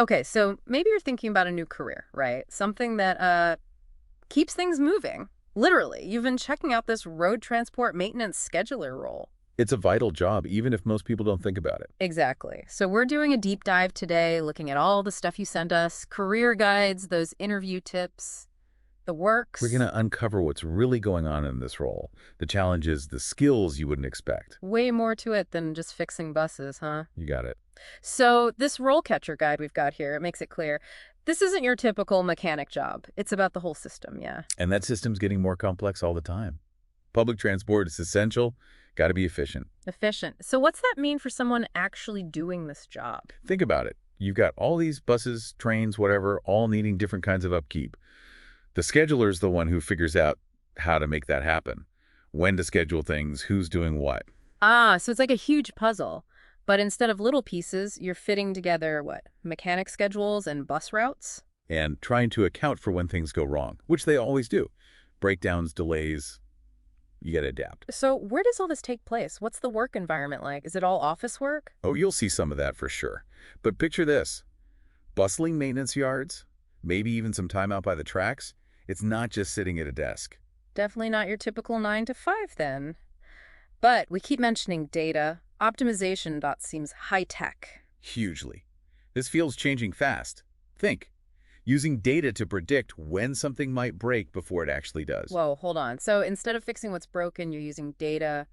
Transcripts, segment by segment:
Okay, so maybe you're thinking about a new career, right? Something that keeps things moving. Literally, you've been checking out this road transport maintenance scheduler role. It's a vital job, even if most people don't think about it. Exactly. So we're doing a deep dive today, looking at all the stuff you sent us, career guides, those interview tips, the We're going works. to uncover what's really going on in this role, the challenges, the skills you wouldn't expect. Way more to it than just fixing buses, huh? You got it. So this RoleCatcher guide we've got here, it makes it clear. This isn't your typical mechanic job. It's about the whole system, yeah. And that system's getting more complex all the time. Public transport is essential, got to be efficient. Efficient. So what's that mean for someone actually doing this job? Think about it. You've got all these buses, trains, whatever, all needing different kinds of upkeep. The scheduler's the one who figures out how to make that happen, when to schedule things, who's doing what. Ah, so it's like a huge puzzle. But instead of little pieces, you're fitting together what? Mechanic schedules and bus routes? And trying to account for when things go wrong, which they always do. Breakdowns, delays, you got to adapt. So where does all this take place? What's the work environment like? Is it all office work? Oh, you'll see some of that for sure. But picture this. Bustling maintenance yards, maybe even some time out by the tracks. It's not just sitting at a desk. Definitely not your typical 9 to 5 then. But we keep mentioning data. Optimization dot seems high tech. Hugely. This field's changing fast. Think. Using data to predict when something might break before it actually does. Whoa, hold on. So instead of fixing what's broken, you're using data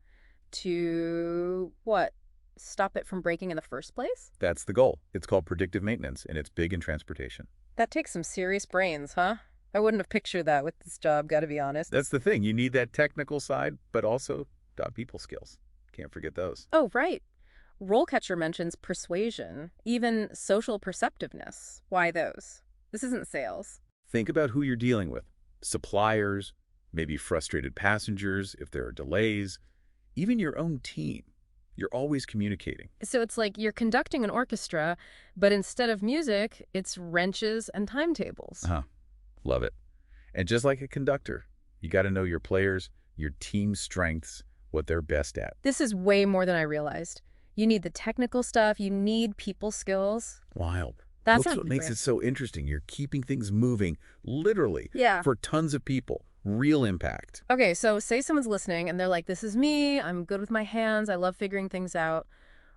to what? Stop it from breaking in the first place? That's the goal. It's called predictive maintenance, and it's big in transportation. That takes some serious brains, huh? I wouldn't have pictured that with this job, gotta be honest. That's the thing. You need that technical side, but also people skills. Can't forget those. Oh, right. RoleCatcher mentions persuasion, even social perceptiveness. Why those? This isn't sales. Think about who you're dealing with. Suppliers, maybe frustrated passengers if there are delays, even your own team. You're always communicating. So it's like you're conducting an orchestra, but instead of music, it's wrenches and timetables. Love it. And just like a conductor, you got to know your players, your team's strengths, what they're best at. This is way more than I realized. You need the technical stuff, you need people skills. Wild. That's That's what makes it so interesting. You're keeping things moving, literally, Yeah. for tons of people. Real impact. Okay, so say someone's listening and they're like, this is me, I'm good with my hands, I love figuring things out.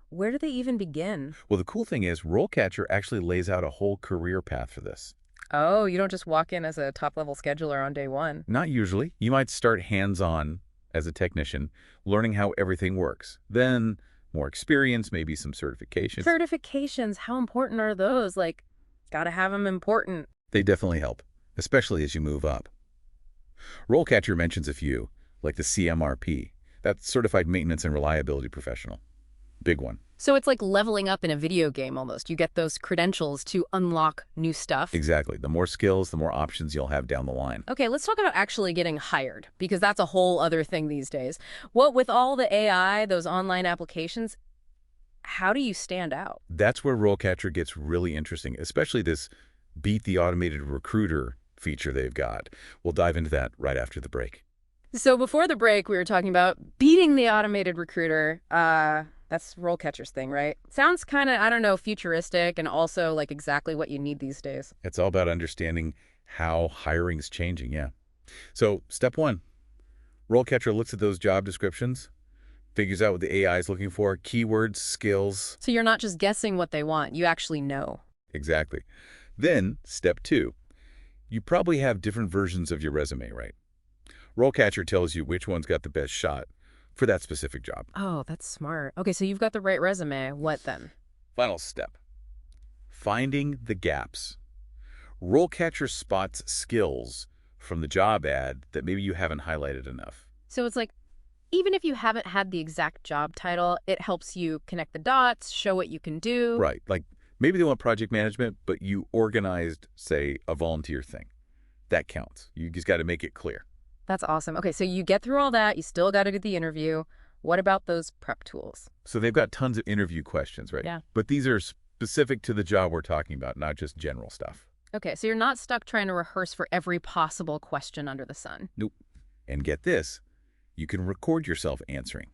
Where do they even begin? Well, the cool thing is RoleCatcher actually lays out a whole career path for this. Oh, you don't just walk in as a top-level scheduler on day one. Not usually. You might start hands-on as a technician, learning how everything works. Then more experience, maybe some certifications. Certifications, how important are those? Like, gotta have them important. They definitely help, especially as you move up. RoleCatcher mentions a few, like the CMRP. That's Certified Maintenance and Reliability Professional. Big one. So it's like leveling up in a video game almost. You get those credentials to unlock new stuff. Exactly. The more skills, the more options you'll have down the line. Okay, let's talk about actually getting hired, because that's a whole other thing these days. What with all the AI, those online applications, how do you stand out? That's where RoleCatcher gets really interesting, especially this Beat the Automated Recruiter feature they've got. We'll dive into that right after the break. So before the break, we were talking about beating the automated recruiter. That's RoleCatcher's thing, right? Sounds kind of, I don't know, futuristic and also like exactly what you need these days. It's all about understanding how hiring's changing, yeah. So step one, RoleCatcher looks at those job descriptions, figures out what the AI is looking for, keywords, skills. So you're not just guessing what they want, you actually know. Exactly. Then, step two, you probably have different versions of your resume, right? RoleCatcher tells you which one's got the best shot for that specific job. Oh, that's smart. Okay, so you've got the right resume. What then? Final step, finding the gaps. RoleCatcher spots skills from the job ad that maybe you haven't highlighted enough. So it's like, even if you haven't had the exact job title, it helps you connect the dots, show what you can do. Right, like maybe they want project management, but you organized, say, a volunteer thing. That counts. You just got to make it clear. That's awesome. Okay, so you get through all that, you still got to do the interview. What about those prep tools? So they've got tons of interview questions, right? Yeah. But these are specific to the job we're talking about, not just general stuff. Okay, so you're not stuck trying to rehearse for every possible question under the sun. Nope. And get this, you can record yourself answering.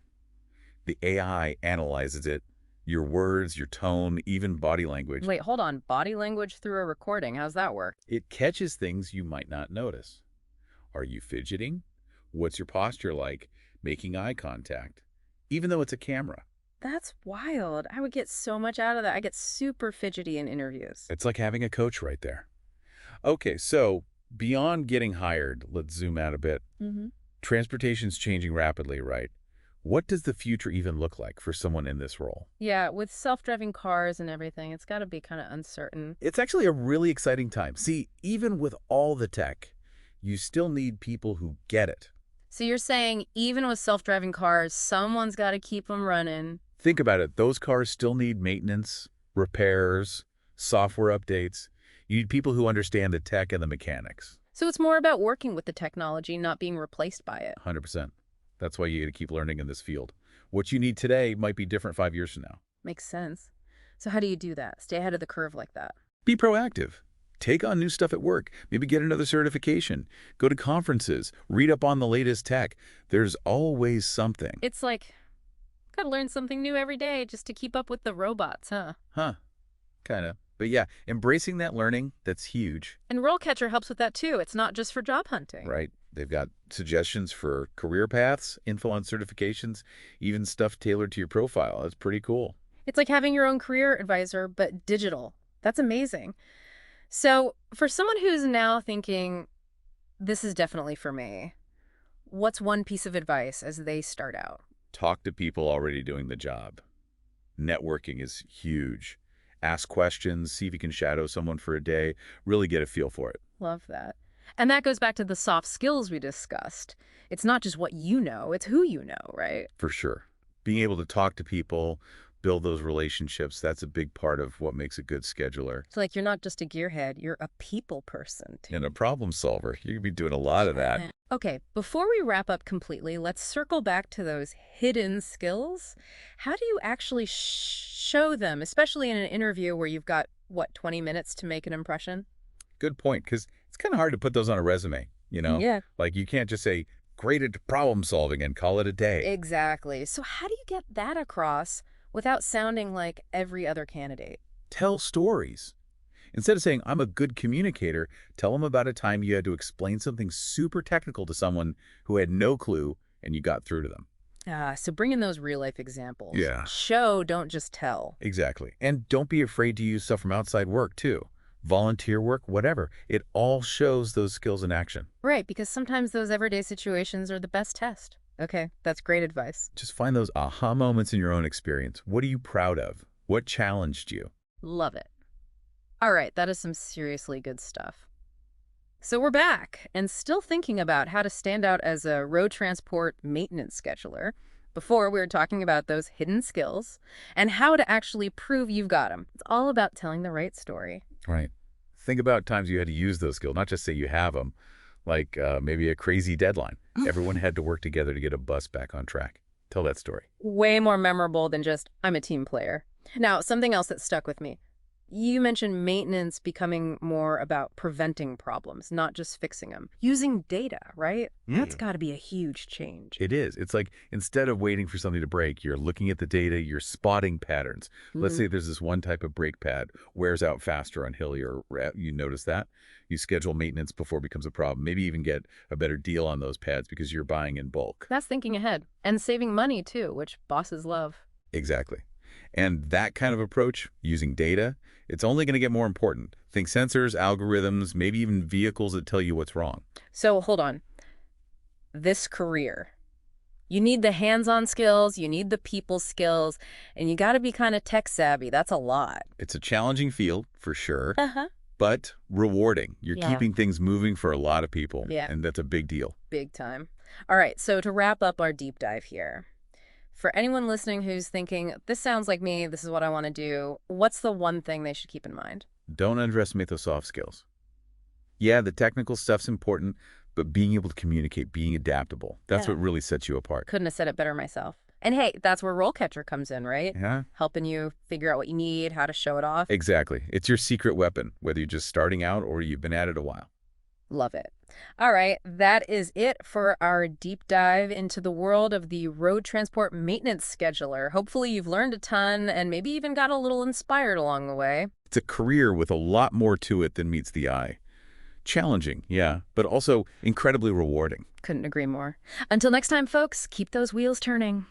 The AI analyzes it, Your words, your tone, even body language. Wait, hold on. Body language through a recording. How's that work? It catches things you might not notice. Are you fidgeting? What's your posture like? Making eye contact? Even though it's a camera. That's wild. I would get so much out of that. I get super fidgety in interviews. It's like having a coach right there. Okay, so beyond getting hired, let's zoom out a bit. Mm-hmm. Transportation's changing rapidly, right? What does the future even look like for someone in this role? Yeah, with self-driving cars and everything, it's got to be kind of uncertain. It's actually a really exciting time. See, even with all the tech, you still need people who get it. So you're saying even with self-driving cars, someone's got to keep them running. Think about it. Those cars still need maintenance, repairs, software updates. You need people who understand the tech and the mechanics. So it's more about working with the technology, not being replaced by it. 100%. That's why you got to keep learning in this field. What you need today might be different 5 years from now. Makes sense. So how do you do that? Stay ahead of the curve like that? Be proactive. Take on new stuff at work. Maybe get another certification. Go to conferences. Read up on the latest tech. There's always something. It's like, gotta learn something new every day just to keep up with the robots, huh? Huh. Kind of. But yeah, embracing that learning, that's huge. And RoleCatcher helps with that too. It's not just for job hunting. Right. They've got suggestions for career paths, info on certifications, even stuff tailored to your profile. That's pretty cool. It's like having your own career advisor, but digital. That's amazing. So for someone who's now thinking, this is definitely for me, what's one piece of advice as they start out? Talk to people already doing the job. Networking is huge. Ask questions, see if you can shadow someone for a day, really get a feel for it. Love that. And that goes back to the soft skills we discussed. It's not just what you know, it's who you know, right? For sure. Being able to talk to people, build those relationships, that's a big part of what makes a good scheduler. So like you're not just a gearhead, you're a people person too. And a problem solver. You could be doing a lot of that. Okay, before we wrap up completely, let's circle back to those hidden skills. How do you actually show them, especially in an interview where you've got, what, 20 minutes to make an impression? Good point, because it's kind of hard to put those on a resume, you know? Yeah. Like you can't just say, great at problem solving and call it a day. Exactly. So how do you get that across without sounding like every other candidate? Tell stories. Instead of saying, I'm a good communicator, tell them about a time you had to explain something super technical to someone who had no clue and you got through to them. So bring in those real-life examples. Yeah. Show, don't just tell. Exactly. And don't be afraid to use stuff from outside work, too. Volunteer work, whatever. It all shows those skills in action. Right, because sometimes those everyday situations are the best test. Okay, that's great advice. Just find those aha moments in your own experience. What are you proud of? What challenged you? Love it. All right, that is some seriously good stuff. So we're back and still thinking about how to stand out as a road transport maintenance scheduler. Before, we were talking about those hidden skills and how to actually prove you've got them. It's all about telling the right story. Right. Think about times you had to use those skills, not just say you have them, like maybe a crazy deadline. Everyone had to work together to get a bus back on track. Tell that story. Way more memorable than just, I'm a team player. Now, something else that stuck with me. You mentioned maintenance becoming more about preventing problems, not just fixing them. Using data, right? That's got to be a huge change. It is. It's like instead of waiting for something to break, you're looking at the data, you're spotting patterns. Let's say there's this one type of brake pad, wears out faster on hilly, or you notice that. You schedule maintenance before it becomes a problem. Maybe even get a better deal on those pads because you're buying in bulk. That's thinking ahead. And saving money, too, which bosses love. Exactly. And that kind of approach, using data, it's only going to get more important. Think sensors, algorithms, maybe even vehicles that tell you what's wrong. So hold on. This career, you need the hands-on skills, you need the people skills, and you got to be kind of tech savvy. That's a lot. It's a challenging field, for sure, Uh-huh. but rewarding. You're Yeah. keeping things moving for a lot of people, Yeah. and that's a big deal. Big time. All right, so to wrap up our deep dive here, for anyone listening who's thinking, this sounds like me, this is what I want to do, what's the one thing they should keep in mind? Don't underestimate those soft skills. Yeah, the technical stuff's important, but being able to communicate, being adaptable, that's Yeah. what really sets you apart. Couldn't have said it better myself. And hey, that's where RoleCatcher comes in, right? Yeah, Helping you figure out what you need, how to show it off. exactly. It's your secret weapon, whether you're just starting out or you've been at it a while. Love it. All right, that is it for our deep dive into the world of the road transport maintenance scheduler. Hopefully, you've learned a ton and maybe even got a little inspired along the way. It's a career with a lot more to it than meets the eye. Challenging, yeah, but also incredibly rewarding. Couldn't agree more. Until next time, folks, keep those wheels turning.